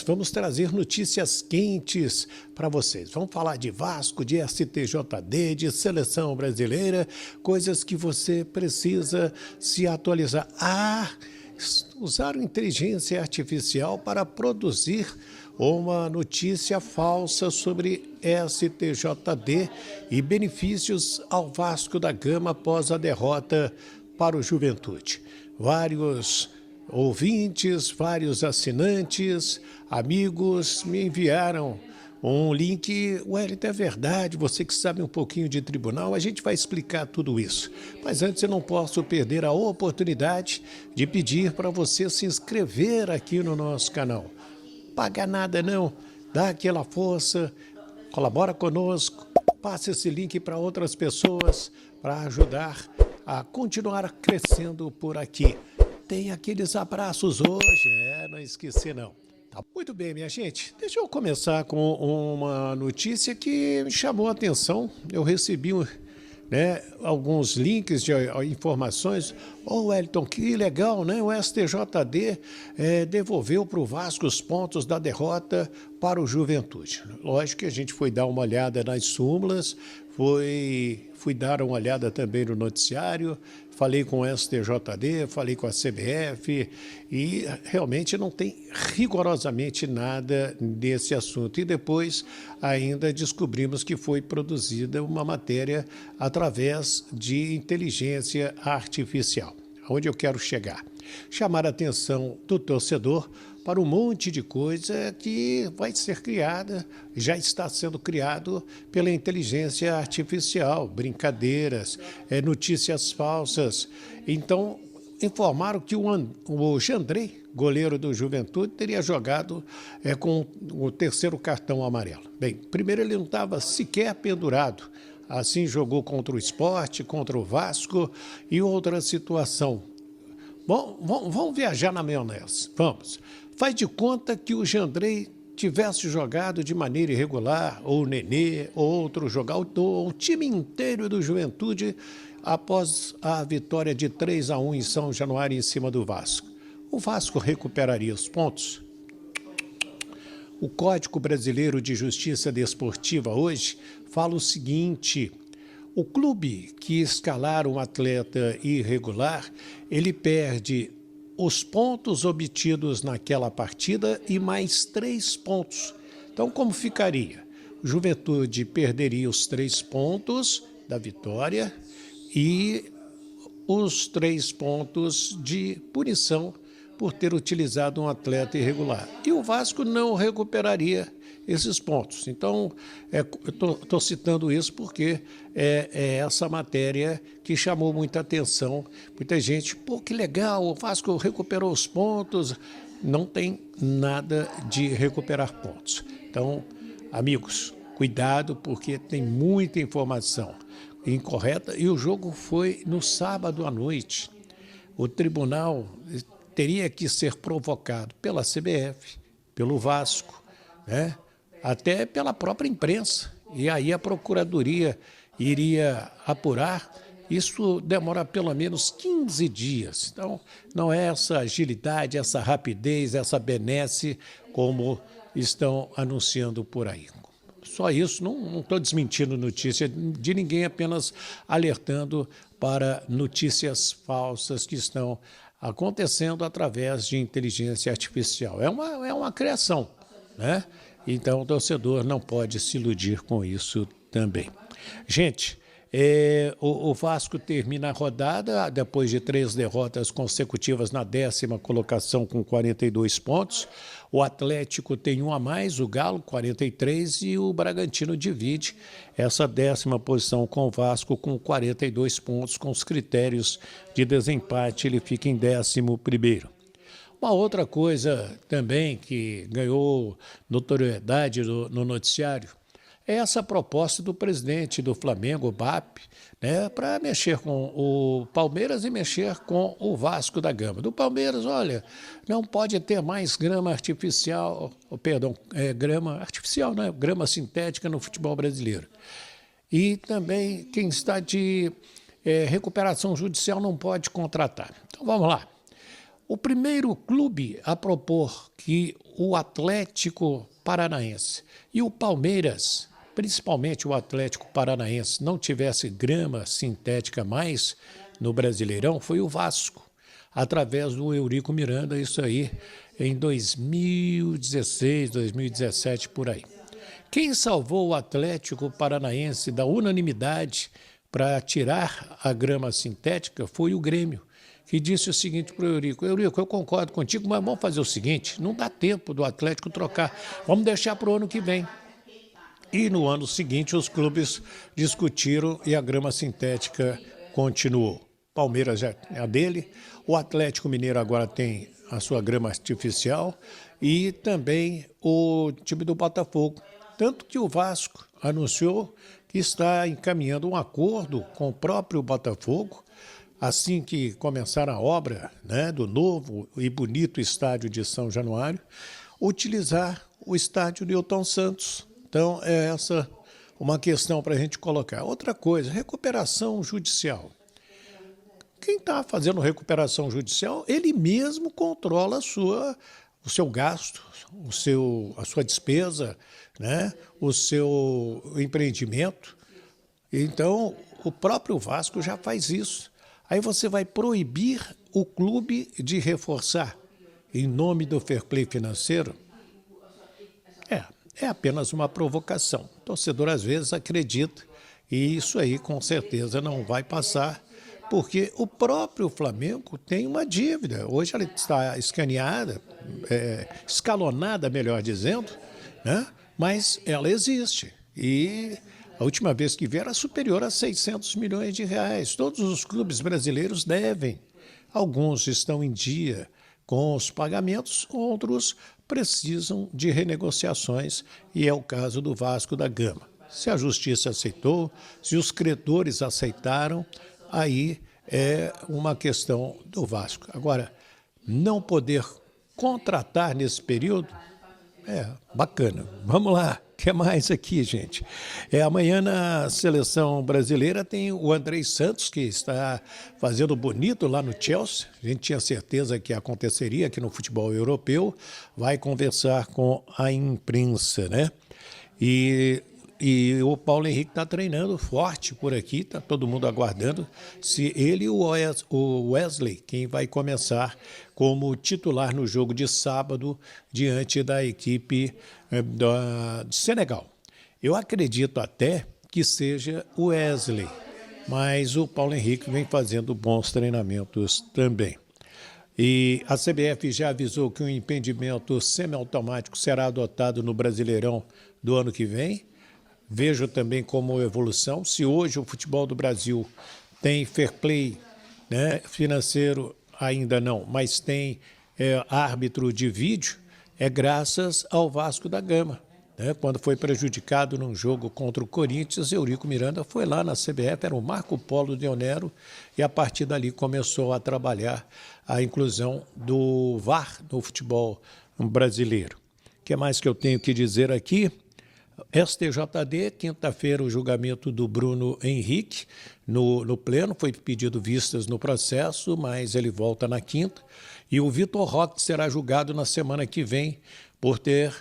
Vamos trazer notícias quentes para vocês. Vamos falar de Vasco, de STJD, de seleção brasileira, coisas que você precisa se atualizar. Usaram inteligência artificial para produzir uma notícia falsa sobre STJD e benefícios ao Vasco da Gama após a derrota para o Juventude. Vários ouvintes, vários assinantes, amigos me enviaram um link. Wellington, é verdade, você que sabe um pouquinho de tribunal, a gente vai explicar tudo isso. Mas antes eu não posso perder a oportunidade de pedir para você se inscrever aqui no nosso canal. Paga nada não, dá aquela força, colabora conosco, passe esse link para outras pessoas para ajudar a continuar crescendo por aqui. Tem aqueles abraços hoje, não esqueci não. Tá muito bem, minha gente. Deixa eu começar com uma notícia que me chamou a atenção. Eu recebi alguns links de informações. Wellington, que legal, né? O STJD devolveu para o Vasco os pontos da derrota para o Juventude. Lógico que a gente foi dar uma olhada nas súmulas, fui dar uma olhada também no noticiário, falei com o STJD, falei com a CBF e realmente não tem rigorosamente nada desse assunto. E depois ainda descobrimos que foi produzida uma matéria através de inteligência artificial. Onde eu quero chegar? Chamar a atenção do torcedor para um monte de coisa que vai ser criada, já está sendo criado pela inteligência artificial, brincadeiras, notícias falsas. Então, informaram que o Jandrei, goleiro do Juventude, teria jogado com o terceiro cartão amarelo. Bem, primeiro ele não estava sequer pendurado. Assim jogou contra o Sport, contra o Vasco e outra situação. Bom, vamos viajar na maionese, vamos. Faz de conta que o Jandrei tivesse jogado de maneira irregular, ou o Nenê, ou outro jogador, o time inteiro do Juventude, após a vitória de 3-1 em São Januário em cima do Vasco. O Vasco recuperaria os pontos? O Código Brasileiro de Justiça Desportiva hoje fala o seguinte: o clube que escalar um atleta irregular, ele perde os pontos obtidos naquela partida e mais 3 pontos. Então, como ficaria? O Juventude perderia os 3 pontos da vitória e os 3 pontos de punição por ter utilizado um atleta irregular. E o Vasco não recuperaria esses pontos. Então, eu estou citando isso porque é essa matéria que chamou muita atenção. Muita gente, pô, que legal, o Vasco recuperou os pontos. Não tem nada de recuperar pontos. Então, amigos, cuidado porque tem muita informação incorreta e o jogo foi no sábado à noite. O tribunal teria que ser provocado pela CBF, pelo Vasco, né? Até pela própria imprensa, e aí a Procuradoria iria apurar. Isso demora pelo menos 15 dias. Então, não é essa agilidade, essa rapidez, essa benesse como estão anunciando por aí. Só isso, não estou desmentindo notícia de ninguém, apenas alertando para notícias falsas que estão acontecendo através de inteligência artificial. É uma criação, né? Então, o torcedor não pode se iludir com isso também. Gente, o Vasco termina a rodada depois de 3 derrotas consecutivas na 10ª colocação com 42 pontos. O Atlético tem 1 a mais, o Galo 43 e o Bragantino divide essa 10ª posição com o Vasco com 42 pontos. Com os critérios de desempate, ele fica em 11º. Uma outra coisa também que ganhou notoriedade no noticiário é essa proposta do presidente do Flamengo, o BAP, né, para mexer com o Palmeiras e mexer com o Vasco da Gama. Do Palmeiras, olha, não pode ter mais grama artificial, grama artificial, né, grama sintética no futebol brasileiro. E também quem está de recuperação judicial não pode contratar. Então vamos lá. o primeiro clube a propor que o Atlético Paranaense e o Palmeiras, principalmente o Atlético Paranaense, não tivesse grama sintética mais no Brasileirão foi o Vasco, através do Eurico Miranda, isso aí em 2016, 2017, por aí. Quem salvou o Atlético Paranaense da unanimidade para tirar a grama sintética foi o Grêmio, que disse o seguinte para o Eurico: Eurico, eu concordo contigo, mas vamos fazer o seguinte, não dá tempo do Atlético trocar, vamos deixar para o ano que vem. E no ano seguinte os clubes discutiram e a grama sintética continuou. Palmeiras já é a dele, o Atlético Mineiro agora tem a sua grama artificial e também o time do Botafogo. Tanto que o Vasco anunciou que está encaminhando um acordo com o próprio Botafogo, assim que começar a obra, né, do novo e bonito estádio de São Januário, utilizar o estádio Newton Santos. Então, é essa uma questão para a gente colocar. Outra coisa, recuperação judicial. Quem está fazendo recuperação judicial, ele mesmo controla o seu gasto, a sua despesa, né, o seu empreendimento. Então, o próprio Vasco já faz isso. Aí você vai proibir o clube de reforçar em nome do fair play financeiro? É apenas uma provocação. O torcedor, às vezes, acredita e isso aí, com certeza, não vai passar, porque o próprio Flamengo tem uma dívida. Hoje ela está escaneada, escalonada, melhor dizendo, né? Mas ela existe. E a última vez que vi era superior a 600 milhões de reais. Todos os clubes brasileiros devem. Alguns estão em dia com os pagamentos, outros precisam de renegociações, e é o caso do Vasco da Gama. Se a justiça aceitou, se os credores aceitaram, aí é uma questão do Vasco. Agora, não poder contratar nesse período, bacana. Vamos lá, o que mais aqui, gente? Amanhã na seleção brasileira tem o Andrei Santos, que está fazendo bonito lá no Chelsea. A gente tinha certeza que aconteceria aqui no futebol europeu. Vai conversar com a imprensa, né? E o Paulo Henrique está treinando forte por aqui, está todo mundo aguardando se ele e o Wesley, quem vai começar como titular no jogo de sábado diante da equipe de Senegal. Eu acredito até que seja o Wesley, mas o Paulo Henrique vem fazendo bons treinamentos também. E a CBF já avisou que um impedimento semiautomático será adotado no Brasileirão do ano que vem. Vejo também como evolução. Se hoje o futebol do Brasil tem fair play, né, financeiro, ainda não, mas tem árbitro de vídeo, é graças ao Vasco da Gama. Né? Quando foi prejudicado num jogo contra o Corinthians, Eurico Miranda foi lá na CBF, era o Marco Polo Deonero, e a partir dali começou a trabalhar a inclusão do VAR no futebol brasileiro. O que mais que eu tenho que dizer aqui? STJD, quinta-feira, o julgamento do Bruno Henrique no pleno, foi pedido vistas no processo, mas ele volta na quinta. E o Vitor Roque será julgado na semana que vem por ter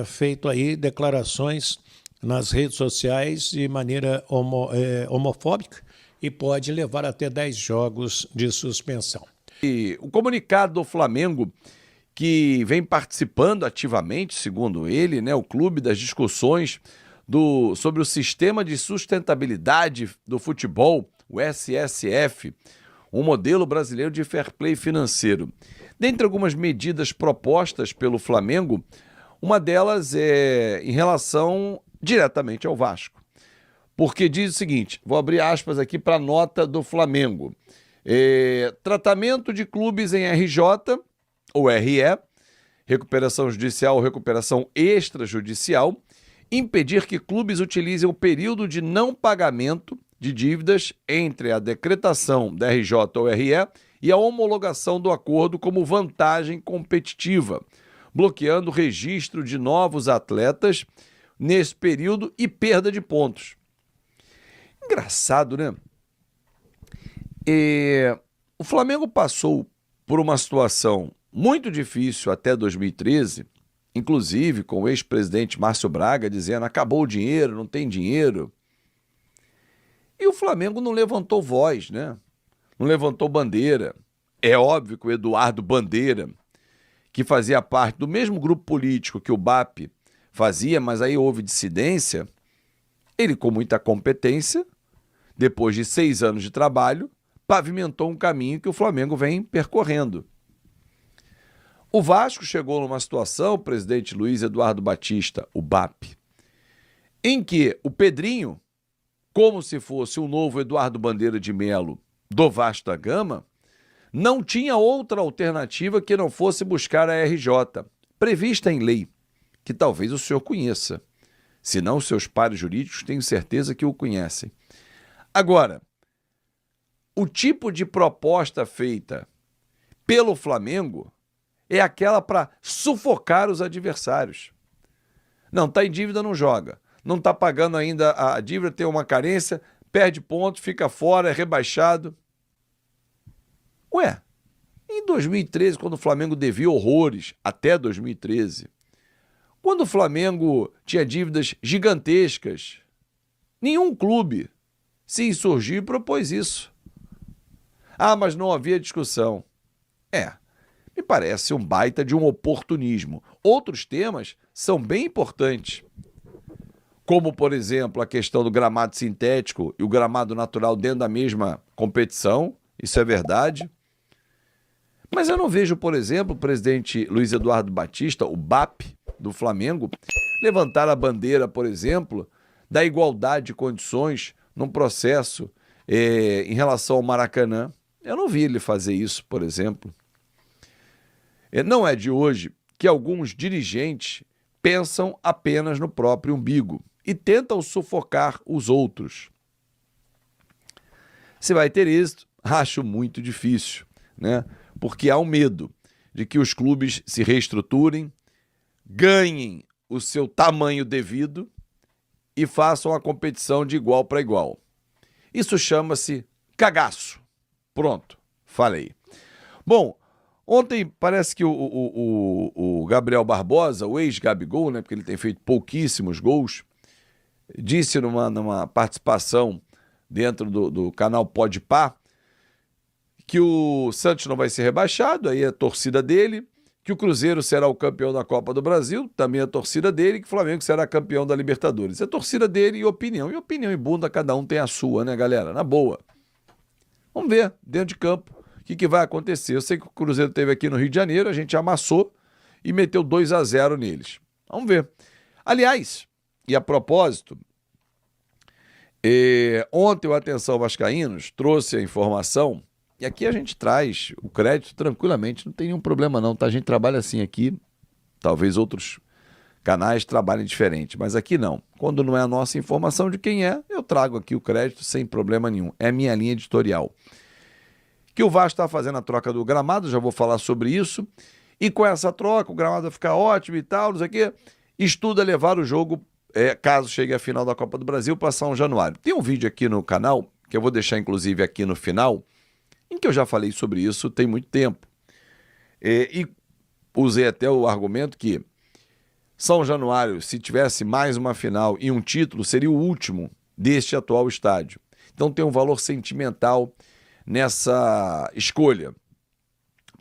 feito aí declarações nas redes sociais de maneira homofóbica e pode levar até 10 jogos de suspensão. E o comunicado do Flamengo, que vem participando ativamente, segundo ele, né, o clube, das discussões sobre o sistema de sustentabilidade do futebol, o SSF, um modelo brasileiro de fair play financeiro. Dentre algumas medidas propostas pelo Flamengo, uma delas é em relação diretamente ao Vasco. Porque diz o seguinte, vou abrir aspas aqui para a nota do Flamengo. Tratamento de clubes em RJ ou RE, recuperação judicial ou recuperação extrajudicial, impedir que clubes utilizem o período de não pagamento de dívidas entre a decretação da RJ ou RE e a homologação do acordo como vantagem competitiva, bloqueando o registro de novos atletas nesse período e perda de pontos. Engraçado, né? O Flamengo passou por uma situação muito difícil até 2013, inclusive com o ex-presidente Márcio Braga dizendo acabou o dinheiro, não tem dinheiro. E o Flamengo não levantou voz, né? Não levantou bandeira. É óbvio que o Eduardo Bandeira, que fazia parte do mesmo grupo político que o BAP fazia, mas aí houve dissidência, ele com muita competência, depois de 6 anos de trabalho, pavimentou um caminho que o Flamengo vem percorrendo. O Vasco chegou numa situação, o presidente Luiz Eduardo Batista, o BAP, em que o Pedrinho, como se fosse o novo Eduardo Bandeira de Melo do Vasco da Gama, não tinha outra alternativa que não fosse buscar a RJ, prevista em lei, que talvez o senhor conheça. Se não, os seus pares jurídicos tenho certeza que o conhecem. Agora, o tipo de proposta feita pelo Flamengo é aquela para sufocar os adversários. Não, está em dívida, não joga. Não está pagando ainda a dívida, tem uma carência, perde ponto, fica fora, é rebaixado. Ué, em 2013, quando o Flamengo devia horrores, até 2013, quando o Flamengo tinha dívidas gigantescas, nenhum clube se insurgiu e propôs isso. Ah, mas não havia discussão. Me parece um baita de um oportunismo. Outros temas são bem importantes, como, por exemplo, a questão do gramado sintético e o gramado natural dentro da mesma competição, isso é verdade. Mas eu não vejo, por exemplo, o presidente Luiz Eduardo Batista, o BAP do Flamengo, levantar a bandeira, por exemplo, da igualdade de condições num processo em relação ao Maracanã. Eu não vi ele fazer isso, por exemplo. Não é de hoje que alguns dirigentes pensam apenas no próprio umbigo e tentam sufocar os outros. Se vai ter êxito, acho muito difícil, né? Porque há um medo de que os clubes se reestruturem, ganhem o seu tamanho devido e façam a competição de igual para igual. Isso chama-se cagaço. Pronto, falei. Bom, ontem parece que o Gabriel Barbosa, o ex-Gabigol, né, porque ele tem feito pouquíssimos gols, disse numa participação dentro do canal Podpah que o Santos não vai ser rebaixado, aí é a torcida dele, que o Cruzeiro será o campeão da Copa do Brasil, também a torcida dele, que o Flamengo será campeão da Libertadores. É a torcida dele e opinião. E opinião e bunda, cada um tem a sua, né, galera? Na boa. Vamos ver, dentro de campo, o que vai acontecer. Eu sei que o Cruzeiro teve aqui no Rio de Janeiro, a gente amassou e meteu 2-0 neles. Vamos ver. Aliás, e a propósito, ontem o Atenção Vascaínos trouxe a informação, e aqui a gente traz o crédito tranquilamente, não tem nenhum problema não, tá? A gente trabalha assim aqui, talvez outros canais trabalhem diferente, mas aqui não. Quando não é a nossa informação de quem é, eu trago aqui o crédito sem problema nenhum. É a minha linha editorial. Que o Vasco está fazendo a troca do gramado, já vou falar sobre isso, e com essa troca o gramado vai ficar ótimo e tal, não sei o quê, estuda levar o jogo, caso chegue à final da Copa do Brasil, para São Januário. Tem um vídeo aqui no canal, que eu vou deixar inclusive aqui no final, em que eu já falei sobre isso tem muito tempo. E usei até o argumento que São Januário, se tivesse mais uma final e um título, seria o último deste atual estádio. Então tem um valor sentimental nessa escolha.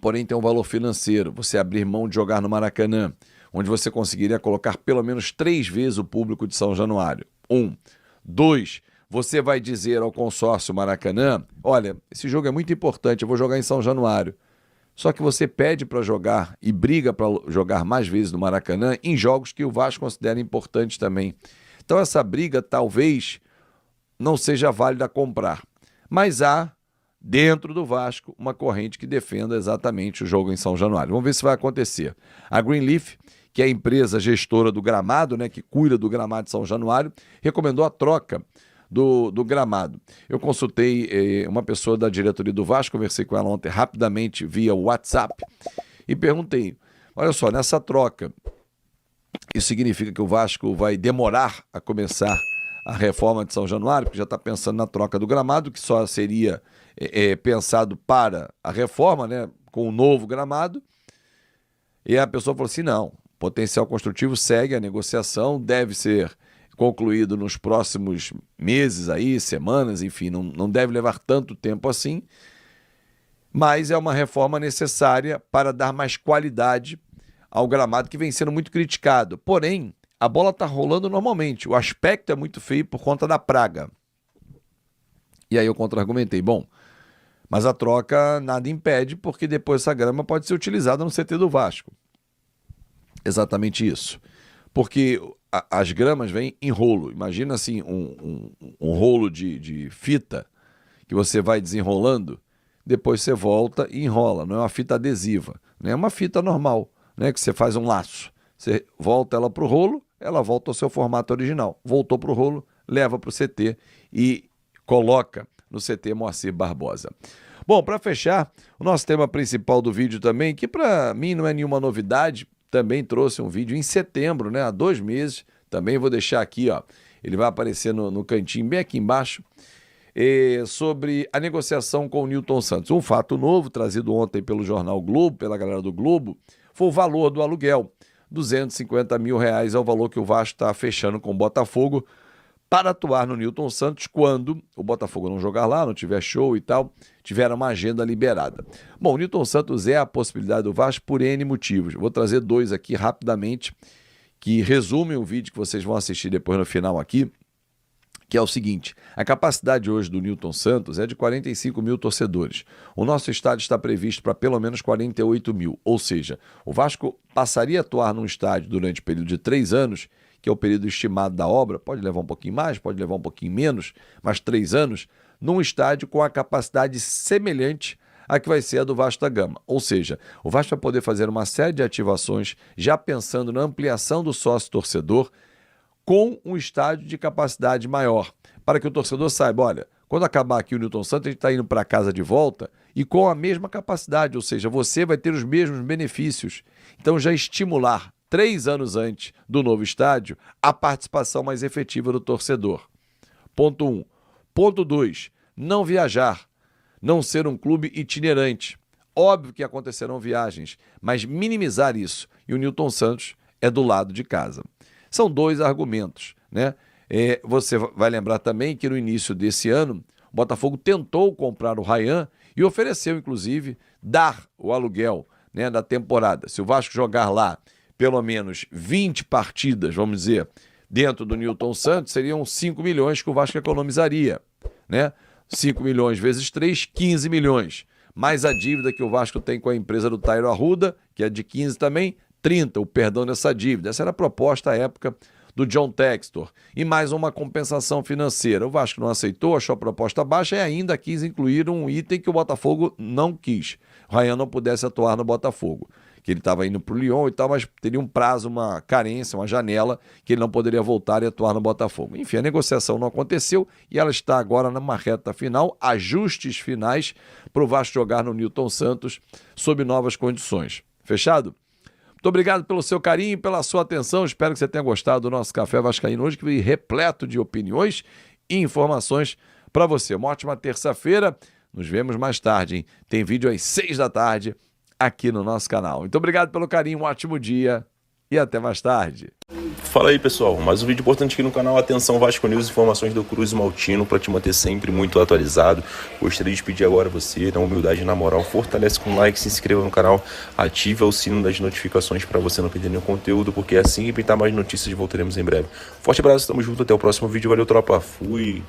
Porém tem um valor financeiro, você abrir mão de jogar no Maracanã, onde você conseguiria colocar pelo menos 3 vezes o público de São Januário. 1. 2. Você vai dizer ao consórcio Maracanã, olha, esse jogo é muito importante, eu vou jogar em São Januário. Só que você pede para jogar e briga para jogar mais vezes no Maracanã em jogos que o Vasco considera importantes também. Então essa briga talvez não seja válida comprar. Mas há, dentro do Vasco, uma corrente que defenda exatamente o jogo em São Januário. Vamos ver se vai acontecer. A Greenleaf, que é a empresa gestora do gramado, né, que cuida do gramado de São Januário, recomendou a troca do gramado. Eu consultei uma pessoa da diretoria do Vasco, conversei com ela ontem rapidamente via WhatsApp e perguntei, olha só, nessa troca, isso significa que o Vasco vai demorar a começar a reforma de São Januário, porque já está pensando na troca do gramado, que só seria pensado para a reforma, né? com o novo gramado. E a pessoa falou assim, não, potencial construtivo segue a negociação, deve ser concluído nos próximos meses aí, semanas, enfim, não deve levar tanto tempo assim, mas é uma reforma necessária para dar mais qualidade ao gramado que vem sendo muito criticado. Porém, a bola está rolando normalmente, o aspecto é muito feio por conta da praga. E aí eu contra-argumentei, bom, mas a troca nada impede, porque depois essa grama pode ser utilizada no CT do Vasco. Exatamente isso. Porque as gramas vêm em rolo. Imagina assim, um rolo de fita que você vai desenrolando, depois você volta e enrola. Não é uma fita adesiva, né? É uma fita normal, né? Que você faz um laço. Você volta ela para o rolo, ela volta ao seu formato original. Voltou para o rolo, leva para o CT e coloca no CT Moacir Barbosa. Bom, para fechar, o nosso tema principal do vídeo também, que para mim não é nenhuma novidade, também trouxe um vídeo em setembro, né, há 2 meses, também vou deixar aqui, ó, ele vai aparecer no cantinho bem aqui embaixo, sobre a negociação com o Nilton Santos. Um fato novo, trazido ontem pelo jornal Globo, pela galera do Globo, foi o valor do aluguel. R$250 mil é o valor que o Vasco está fechando com o Botafogo para atuar no Nilton Santos quando o Botafogo não jogar lá, não tiver show e tal, tiver uma agenda liberada. Bom, o Nilton Santos é a possibilidade do Vasco por N motivos. Vou trazer 2 aqui rapidamente, que resumem o vídeo que vocês vão assistir depois no final aqui, que é o seguinte: a capacidade hoje do Nilton Santos é de 45 mil torcedores. O nosso estádio está previsto para pelo menos 48 mil, ou seja, o Vasco passaria a atuar num estádio durante o período de 3 anos, que é o período estimado da obra, pode levar um pouquinho mais, pode levar um pouquinho menos, mas 3 anos, num estádio com a capacidade semelhante à que vai ser a do Vasco da Gama. Ou seja, o Vasco vai poder fazer uma série de ativações, já pensando na ampliação do sócio-torcedor, com um estádio de capacidade maior, para que o torcedor saiba, olha, quando acabar aqui o Nilton Santos, a gente está indo para casa de volta e com a mesma capacidade, ou seja, você vai ter os mesmos benefícios. Então já estimular 3 anos antes do novo estádio, a participação mais efetiva do torcedor. Ponto 1. Ponto 2. Não viajar. Não ser um clube itinerante. Óbvio que acontecerão viagens, mas minimizar isso. E o Nilton Santos é do lado de casa. São 2 argumentos, né? Você vai lembrar também que no início desse ano, o Botafogo tentou comprar o Ryan e ofereceu, inclusive, dar o aluguel, né, da temporada. Se o Vasco jogar lá pelo menos 20 partidas, vamos dizer, dentro do Nilton Santos, seriam 5 milhões que o Vasco economizaria, né? 5 milhões vezes 3, 15 milhões. Mais a dívida que o Vasco tem com a empresa do Tairo Arruda, que é de 15 também, 30, o perdão dessa dívida. Essa era a proposta à época do John Textor. E mais uma compensação financeira. O Vasco não aceitou, achou a proposta baixa e ainda quis incluir um item que o Botafogo não quis. O Ryan não pudesse atuar no Botafogo, que ele estava indo para o Lyon e tal, mas teria um prazo, uma carência, uma janela, que ele não poderia voltar e atuar no Botafogo. Enfim, a negociação não aconteceu e ela está agora numa reta final, ajustes finais para o Vasco jogar no Nilton Santos sob novas condições. Fechado? Muito obrigado pelo seu carinho e pela sua atenção. Espero que você tenha gostado do nosso Café Vascaíno hoje, que veio repleto de opiniões e informações para você. Uma ótima terça-feira. Nos vemos mais tarde, hein? Tem vídeo às 6 da tarde aqui no nosso canal. Muito obrigado pelo carinho, um ótimo dia e até mais tarde. Fala aí, pessoal, mais um vídeo importante aqui no canal. Atenção, Vasco News, informações do Cruz Maltino para te manter sempre muito atualizado. Gostaria de pedir agora a você, na humildade e na moral, fortalece com like, se inscreva no canal, ative o sino das notificações para você não perder nenhum conteúdo, porque assim que pintar mais notícias voltaremos em breve. Forte abraço, tamo junto, até o próximo vídeo, valeu tropa, fui!